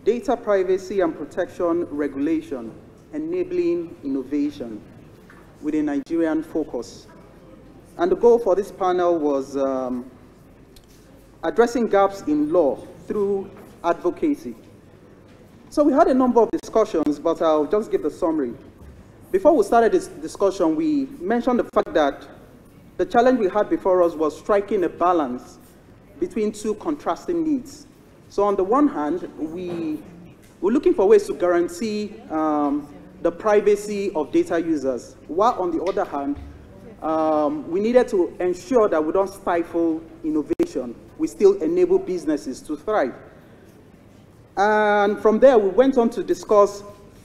Data Privacy and Protection Regulation, Enabling Innovation with a Nigerian focus. And the goal for this panel was addressing gaps in law through advocacy. So we had a number of discussions, but I'll just give the summary. Before we started this discussion, we mentioned the fact that the challenge we had before us was striking a balance between two contrasting needs. So on the one hand, we were looking for ways to guarantee the privacy of data users, while on the other hand, we needed to ensure that we don't stifle innovation. We still enable businesses to thrive. And from there, we went on to discuss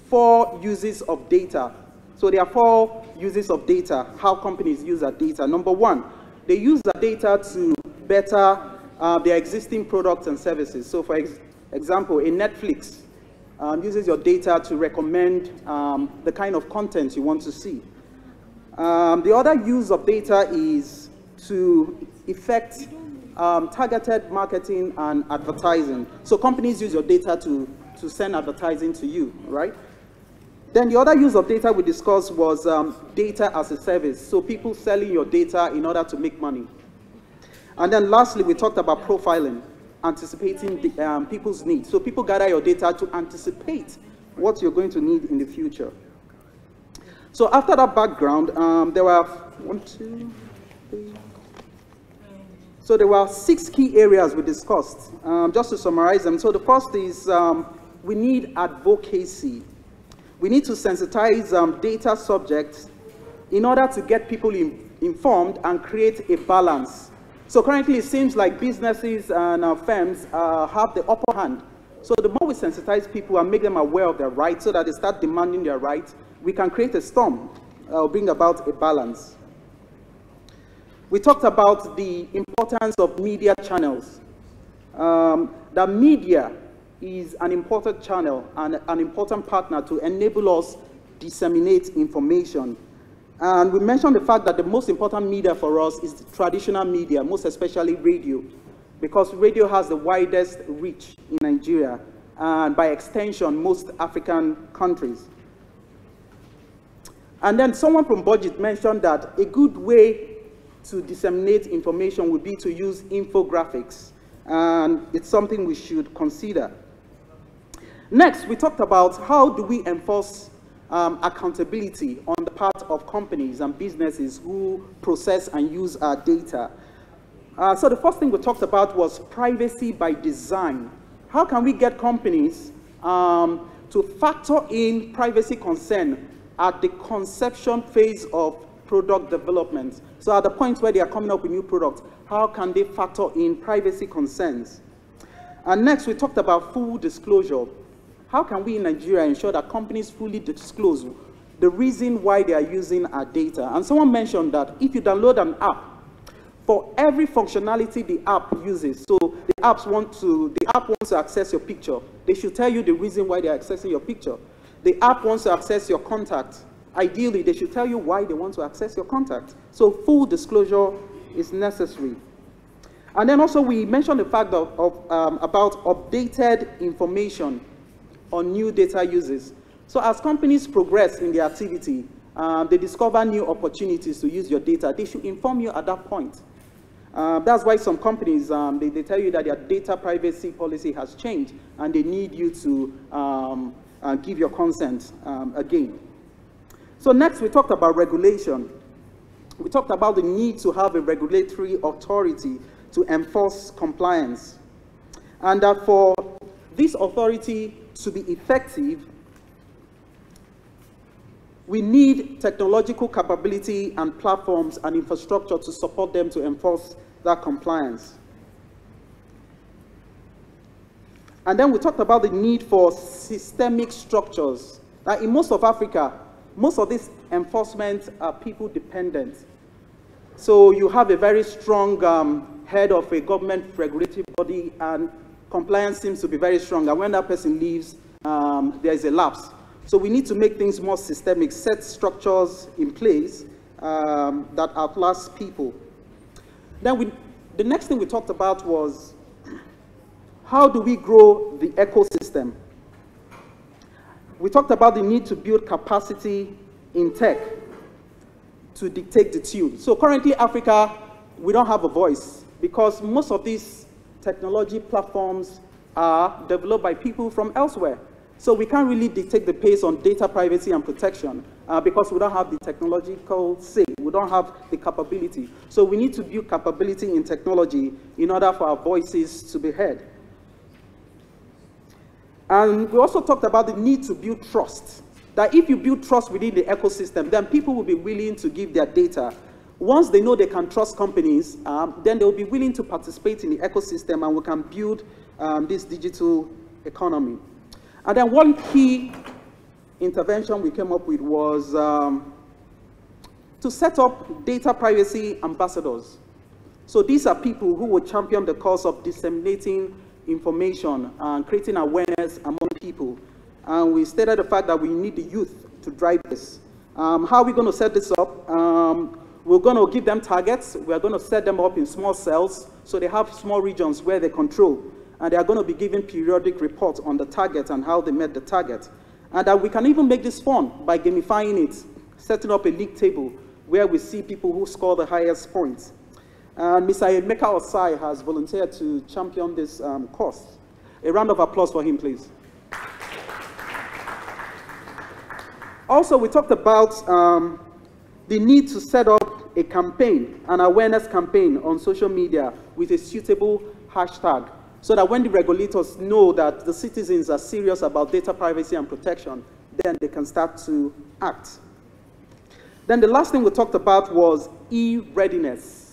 4 uses of data. So there are 4 uses of data, how companies use their data. Number 1, they use their data to better their existing products and services. So for example, a Netflix uses your data to recommend the kind of content you want to see. The other use of data is to effect targeted marketing and advertising. So companies use your data to send advertising to you, right? Then the other use of data we discussed was data as a service. So people selling your data in order to make money. And then lastly, we talked about profiling, anticipating people's needs. So people gather your data to anticipate what you're going to need in the future. So after that background, there were 1, 2, 3. So there were 6 key areas we discussed, just to summarize them. So the first is we need advocacy. We need to sensitize data subjects in order to get people informed and create a balance. So currently it seems like businesses and firms have the upper hand. So the more we sensitize people and make them aware of their rights so that they start demanding their rights, we can create a storm, bring about a balance. We talked about the importance of media channels. The media is an important channel and an important partner to enable us disseminate information. And we mentioned the fact that the most important media for us is the traditional media, most especially radio, because radio has the widest reach in Nigeria, and by extension, most African countries. And then someone from Budget mentioned that a good way to disseminate information would be to use infographics, and it's something we should consider. Next, we talked about how do we enforce accountability on the part of companies and businesses who process and use our data. So the first thing we talked about was privacy by design. How can we get companies to factor in privacy concern at the conception phase of product development? So at the point where they are coming up with new products, how can they factor in privacy concerns? And next, we talked about full disclosure. How can we in Nigeria ensure that companies fully disclose the reason why they are using our data? And someone mentioned that if you download an app, for every functionality the app uses, so the app wants to access your picture, they should tell you the reason why they're accessing your picture. The app wants to access your contact. Ideally, they should tell you why they want to access your contact. So full disclosure is necessary. And then also we mentioned the fact about updated information on new data uses. So as companies progress in their activity, they discover new opportunities to use your data, they should inform you at that point. That's why some companies, they tell you that their data privacy policy has changed and they need you to give your consent again. So next we talked about regulation. We talked about the need to have a regulatory authority to enforce compliance. And that for this authority to be effective, we need technological capability and platforms and infrastructure to support them to enforce that compliance. And then we talked about the need for systemic structures. Now, in most of Africa, most of these enforcement are people dependent. So you have a very strong head of a government regulatory body, and compliance seems to be very strong. And when that person leaves, there is a lapse. So we need to make things more systemic, set structures in place that outlast people. Then the next thing we talked about was how do we grow the ecosystem? We talked about the need to build capacity in tech to dictate the tune. So currently, Africa, we don't have a voice because most of these technology platforms are developed by people from elsewhere. So we can't really dictate the pace on data privacy and protection because we don't have the technological say. We don't have the capability. So we need to build capability in technology in order for our voices to be heard. And we also talked about the need to build trust. That if you build trust within the ecosystem, then people will be willing to give their data. Once they know they can trust companies, then they will be willing to participate in the ecosystem, and we can build this digital economy. And then one key intervention we came up with was to set up data privacy ambassadors. So these are people who will champion the cause of disseminating information and creating awareness among people. And we stated the fact that we need the youth to drive this. How are we going to set this up? We're going to give them targets. We're going to set them up in small cells so they have small regions where they control. And they are going to be given periodic reports on the target and how they met the target. And that we can even make this fun by gamifying it, setting up a league table where we see people who score the highest points. And Mr. Emeka Osai has volunteered to champion this cause. A round of applause for him, please. Also, we talked about the need to set up a campaign, an awareness campaign on social media with a suitable hashtag, so that when the regulators know that the citizens are serious about data privacy and protection, then they can start to act. Then the last thing we talked about was e-readiness.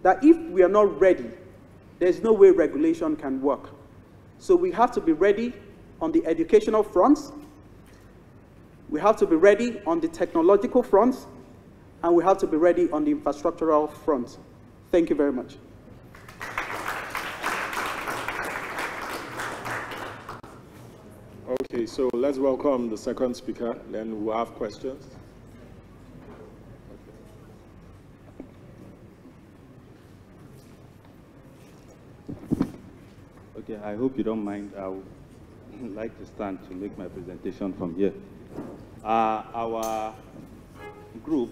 That if we are not ready, there's no way regulation can work. So we have to be ready on the educational front, we have to be ready on the technological front, and we have to be ready on the infrastructural front. Thank you very much. Okay, so let's welcome the second speaker, then we'll have questions. Okay, I hope you don't mind. I would like to stand to make my presentation from here. Our group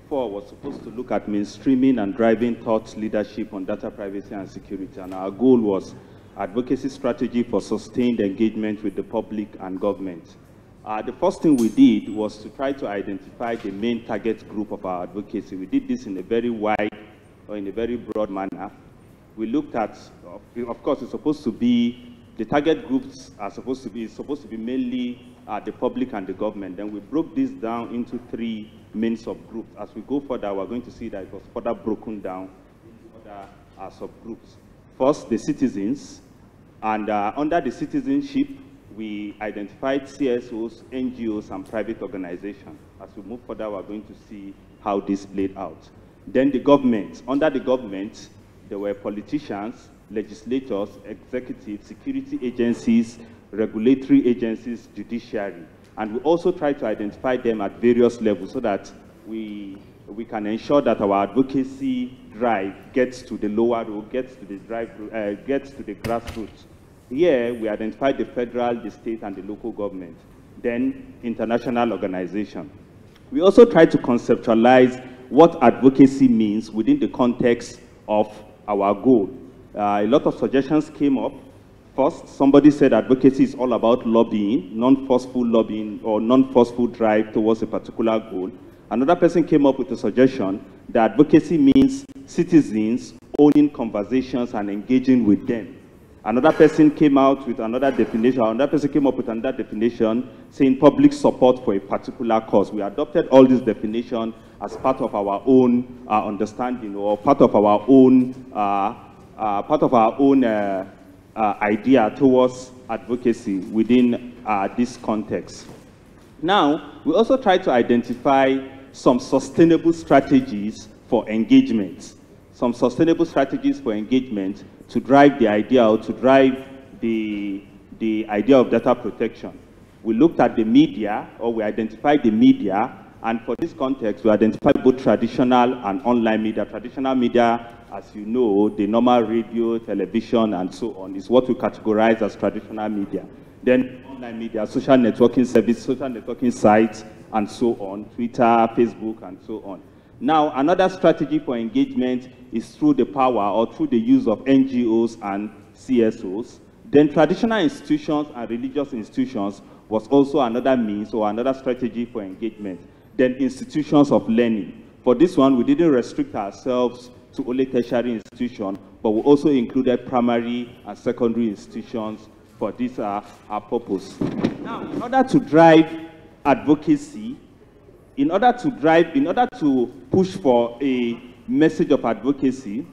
4, was supposed to look at mainstreaming and driving thought leadership on data privacy and security, and our goal was advocacy strategy for sustained engagement with the public and government. The first thing we did was to try to identify the main target group of our advocacy. We did this in a very wide or in a very broad manner. We looked at, of course, it's supposed to be, the target groups are supposed to be mainly the public and the government. Then we broke this down into 3 main subgroups. As we go further, we're going to see that it was further broken down into other subgroups. First, the citizens. And under the citizenship, we identified CSOs, NGOs, and private organizations. As we move further, we're going to see how this played out. Then the government. Under the government, there were politicians, legislators, executives, security agencies, regulatory agencies, judiciary. And we also try to identify them at various levels so that we can ensure that our advocacy drive gets to the lower road, gets to the grassroots. Here, we identified the federal, the state, and the local government. Then, international organization. We also try to conceptualize what advocacy means within the context of our goal. A lot of suggestions came up. First, somebody said advocacy is all about lobbying, non-forceful lobbying or non-forceful drive towards a particular goal. Another person came up with a suggestion that advocacy means citizens owning conversations and engaging with them. Another person came out with another definition. Another person came up with another definition saying public support for a particular cause. We adopted all these definitions as part of our own understanding or part of our own idea towards advocacy within this context. Now, we also try to identify some sustainable strategies for engagement. Some sustainable strategies for engagement to drive the idea or to drive the idea of data protection. We looked at the media, or we identified the media, and for this context, we identified both traditional and online media. Traditional media, as you know, the normal radio, television, and so on, is what we categorize as traditional media. then online media, social networking service, social networking sites, and so on, Twitter, Facebook, and so on. Now, another strategy for engagement is through the power or through the use of NGOs and CSOs. Then traditional institutions and religious institutions was also another means or another strategy for engagement. Then institutions of learning. For this one, we didn't restrict ourselves to only tertiary institutions, but we also included primary and secondary institutions for this purpose. Now, in order to drive advocacy, in order to push for a message of advocacy,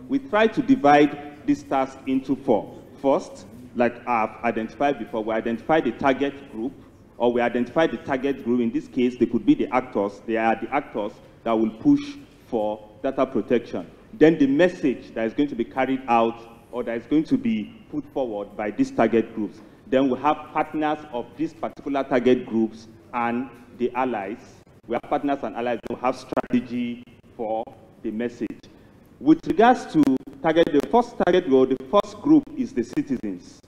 we try to divide this task into four. First, like I've identified before, we identify the target group, or we identify the target group. In this case, they could be the actors. They are the actors that will push for data protection. Then the message that is going to be carried out or that is going to be put forward by these target groups. Then we have partners of these particular target groups and the allies. We have partners and allies who have strategy for the message. With regards to the first target group, the first group is the citizens.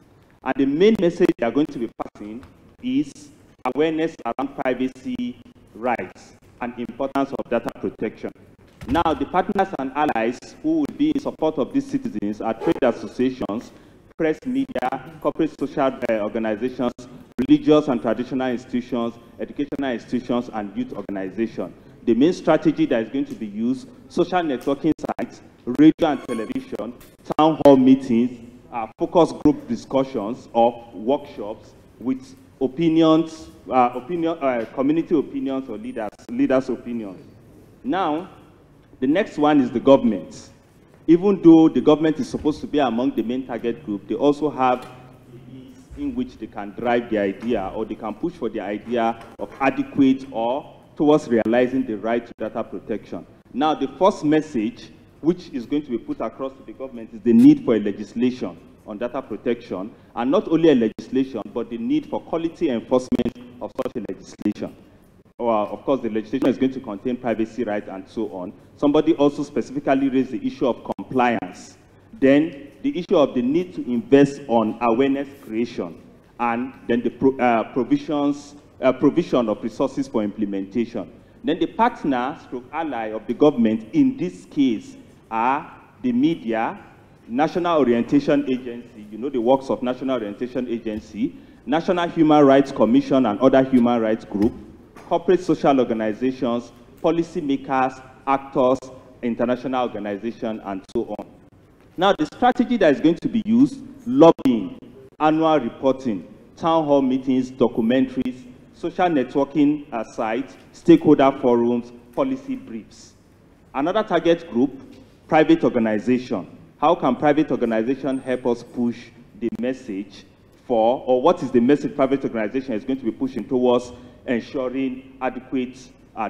And the main message they are going to be passing is awareness around privacy rights and importance of data protection. Now, the partners and allies who will be in support of these citizens are trade associations, press media, corporate social organizations, religious and traditional institutions, educational institutions, and youth organizations. The main strategy that is going to be used, social networking sites, radio and television, town hall meetings, focus group discussions or workshops with opinions, community opinions or leaders' opinions. Now, the next one is the government. Even though the government is supposed to be among the main target group, they also have ways in which they can drive the idea or they can push for the idea of adequate or towards realizing the right to data protection. Now, the first message which is going to be put across to the government is the need for a legislation on data protection, and not only a legislation, but the need for quality enforcement of such a legislation. Of course, the legislation is going to contain privacy rights and so on. Somebody also specifically raised the issue of compliance. Then the issue of the need to invest on awareness creation, and then the provision of resources for implementation. Then the partner / ally of the government in this case are the media, National Orientation Agency, you know the works of National Orientation Agency, National Human Rights Commission and other human rights groups, corporate social organizations, policymakers, actors, international organizations, and so on. Now, the strategy that is going to be used, lobbying, annual reporting, town hall meetings, documentaries, social networking sites, stakeholder forums, policy briefs. Another target group, private organization. How can private organization help us push the message for, or what is the message private organization is going to be pushing towards ensuring adequate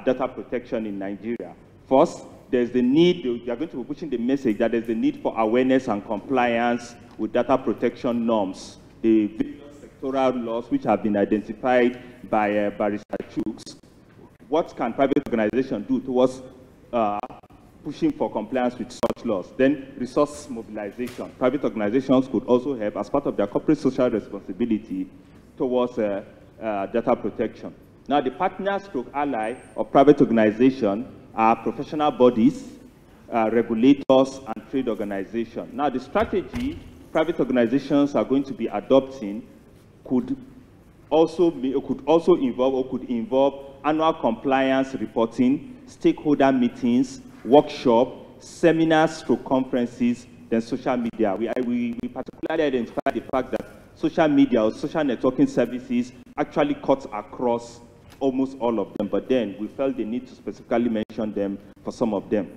data protection in Nigeria? First, there's the need, they are going to be pushing the message that there's the need for awareness and compliance with data protection norms, the various sectoral laws which have been identified by Barrister Chooks. What can private organizations do towards pushing for compliance with such laws? Then resource mobilization. Private organizations could also help as part of their corporate social responsibility towards data protection. Now, the partners / ally of private organization are professional bodies, regulators, and trade organizations. Now, the strategy private organizations are going to be adopting could involve annual compliance reporting, stakeholder meetings, workshops, seminars / conferences, then social media. We particularly identify the fact that social media or social networking services actually cut across almost all of them, but then we felt the need to specifically mention them for some of them.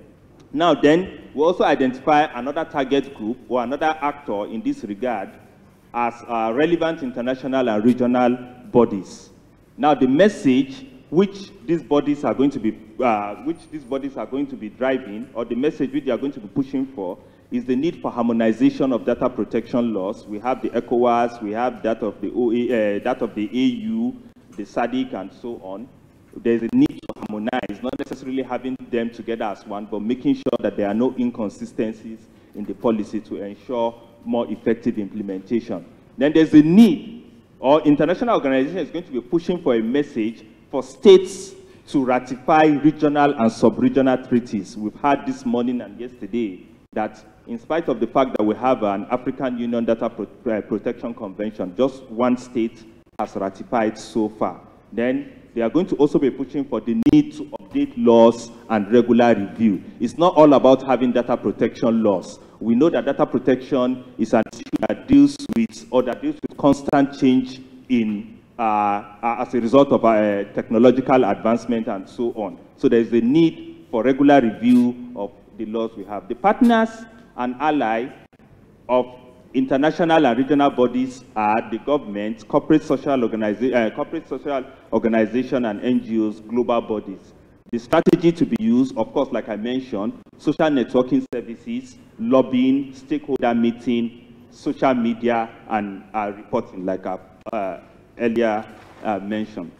Now then, we also identify another target group or another actor in this regard as relevant international and regional bodies. Now the message which these bodies are going to be driving, or the message which they are going to be pushing for, is the need for harmonization of data protection laws. We have the ECOWAS, we have that of the that of the AU, the SADC, and so on. There's a need to harmonize, not necessarily having them together as one, but making sure that there are no inconsistencies in the policy to ensure more effective implementation. Then there's a need or international organization is going to be pushing for a message for states to ratify regional and sub-regional treaties. We've heard this morning and yesterday that in spite of the fact that we have an African Union Data Protection Convention, just one state has ratified so far. Then they are going to also be pushing for the need to update laws and regular review. It's not all about having data protection laws. We know that data protection is an issue that deals with constant change in as a result of technological advancement and so on. So there's a need for regular review of the laws we have. The partners and allies of international and regional bodies are the government, corporate social organization, and NGOs, global bodies. The strategy to be used, of course, like I mentioned, social networking services, lobbying, stakeholder meeting, social media, and reporting, like I've earlier mentioned.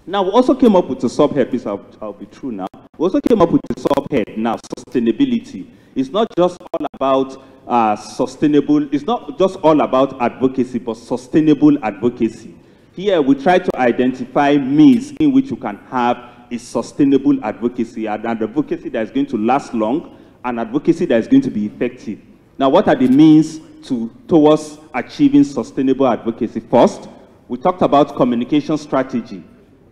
Now, we also came up with a subhead, please, I'll be true now. We also came up with a subhead now, sustainability. It's not just all about it's not just all about advocacy, but sustainable advocacy. Here, we try to identify means in which you can have a sustainable advocacy, and advocacy that is going to last long, and advocacy that is going to be effective. Now, what are the means towards achieving sustainable advocacy? First, we talked about communication strategy,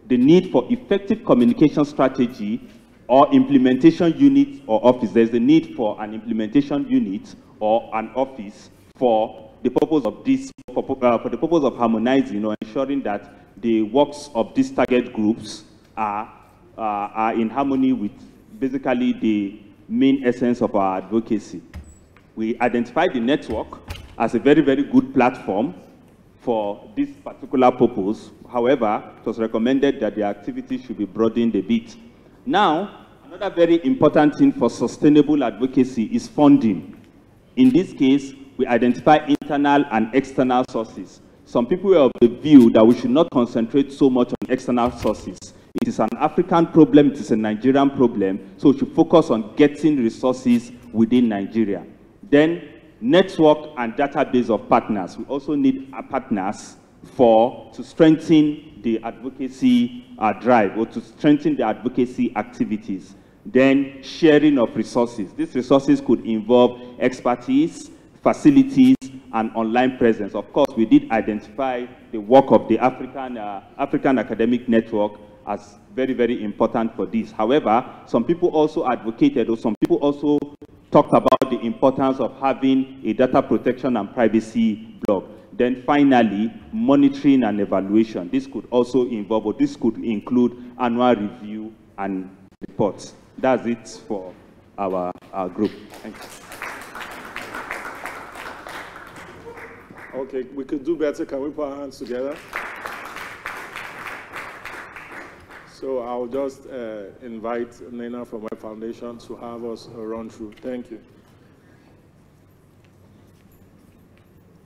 the need for effective communication strategy or implementation unit or office. There's a need for an implementation unit or an office for the purpose of this, for the purpose of harmonizing or ensuring that the works of these target groups are in harmony with basically the main essence of our advocacy. We identified the network as a very, very good platform for this particular purpose. However, it was recommended that the activity should be broadened a bit. Now, another very important thing for sustainable advocacy is funding. In this case, we identify internal and external sources. Some people are of the view that we should not concentrate so much on external sources. It is an African problem, it is a Nigerian problem, so we should focus on getting resources within Nigeria. Then, network and database of partners. We also need partners to strengthen the advocacy drive, or to strengthen the advocacy activities. Then sharing of resources. These resources could involve expertise, facilities, and online presence. Of course, we did identify the work of the African Academic Network as very, very important for this. However, some people also advocated, or some people also talked about the importance of having a data protection and privacy blog. Then finally, monitoring and evaluation. This could also involve, or this could include annual review and reports. That's it for our group. Thank you. Okay, we could do better. Can we put our hands together? So I'll just invite Nena from my foundation to have us run through. Thank you.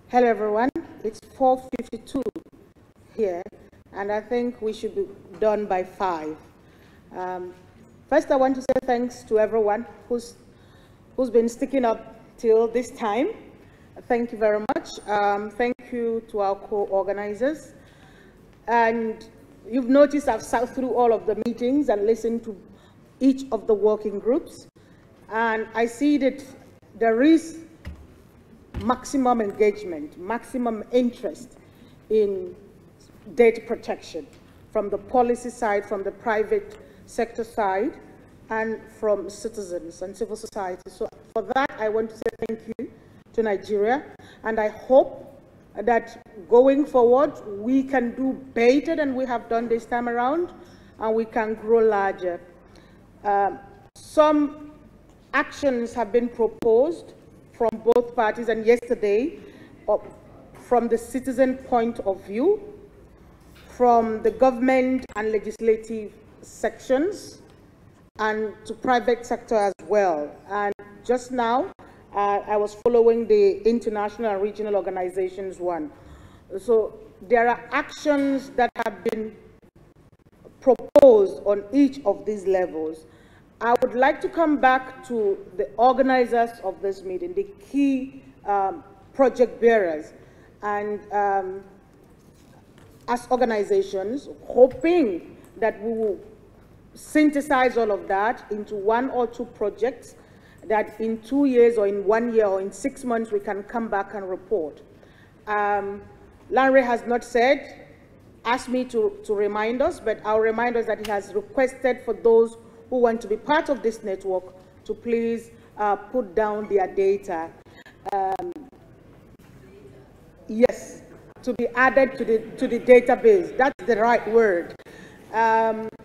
Hello, everyone. It's 4:52 here, and I think we should be done by 5. First, I want to say thanks to everyone who's been sticking up till this time. Thank you very much. Thank you to our co-organizers. And you've noticed I've sat through all of the meetings and listened to each of the working groups. And I see that there is maximum engagement, maximum interest in data protection from the policy side, from the private sector side, and from citizens and civil society. So for that, I want to say thank you to Nigeria, and I hope that going forward, we can do better than we have done this time around, and we can grow larger. Some actions have been proposed from both parties, and yesterday, from the citizen point of view, from the government and legislative sections, and to private sector as well. And just now, I was following the international and regional organizations one. So there are actions that have been proposed on each of these levels. I would like to come back to the organizers of this meeting, the key project bearers. And as organizations, hoping that we will synthesize all of that into 1 or 2 projects that in 2 years or in 1 year or in 6 months we can come back and report. Lanre has not asked me to remind us, but I'll remind us that he has requested for those who want to be part of this network to please put down their data. Yes, to be added to the database. That's the right word.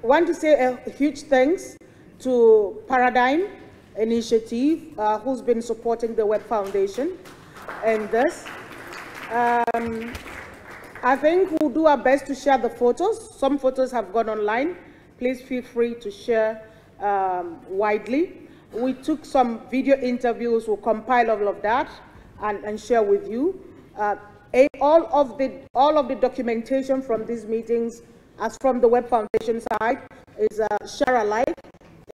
Want to say a huge thanks to Paradigm Initiative, who's been supporting the Web Foundation and this. I think we'll do our best to share the photos. Some photos have gone online. Please feel free to share widely. We took some video interviews. We'll compile all of that and share with you. All of the documentation from these meetings, as from the Web Foundation side, is share alike.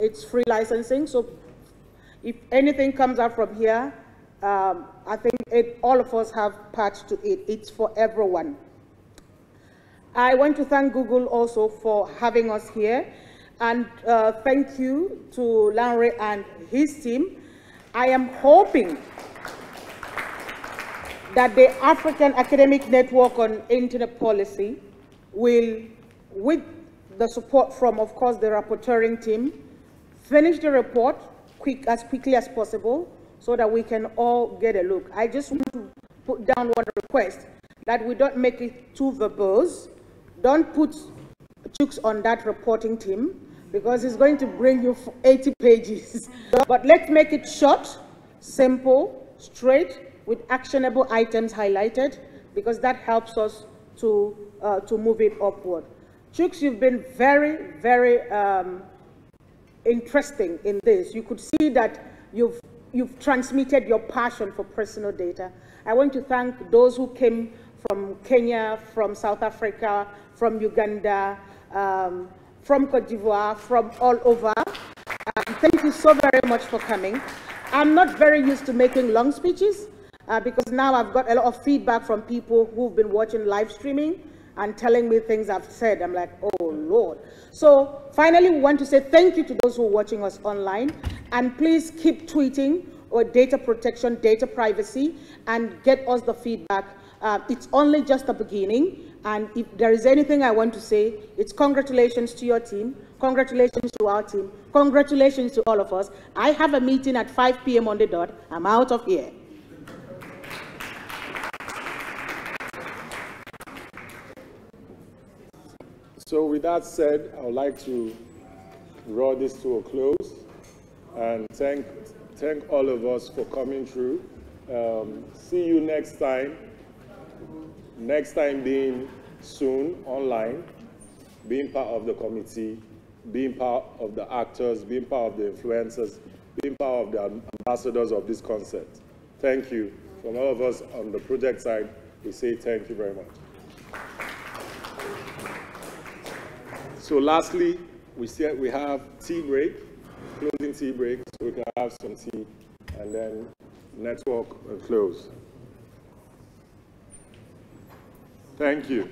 It's free licensing. So if anything comes out from here, I think all of us have part to it. It's for everyone. I want to thank Google also for having us here. And thank you to Lanre and his team. I am hoping that the African Academic Network on Internet Policy will, with the support from, of course, the rapporteuring team, finish the report as quickly as possible so that we can all get a look. I just want to put down one request, that we don't make it too verbose. Don't put chooks on that reporting team, because it's going to bring you 80 pages. But let's make it short, simple, straight, with actionable items highlighted, because that helps us to move it upward. Chooks, you've been very, very interesting in this. You could see that you've transmitted your passion for personal data. I want to thank those who came from Kenya, from South Africa, from Uganda, from Cote d'Ivoire, from all over. Thank you so very much for coming. I'm not very used to making long speeches because now I've got a lot of feedback from people who've been watching live streaming and telling me things I've said. I'm like, oh Lord. So finally, we want to say thank you to those who are watching us online, and please keep tweeting or data protection, data privacy, and get us the feedback. It's only just the beginning. And if there is anything I want to say, it's congratulations to your team, congratulations to our team, congratulations to all of us. I have a meeting at 5 p.m. on the dot. I'm out of here. So with that said, I would like to draw this to a close and thank all of us for coming through. See you next time. Next time being soon online, being part of the committee, being part of the actors, being part of the influencers, being part of the ambassadors of this concept. Thank you. From all of us on the project side, we say thank you very much. So lastly, we have tea break, closing tea break, so we can have some tea and then network and close. Thank you.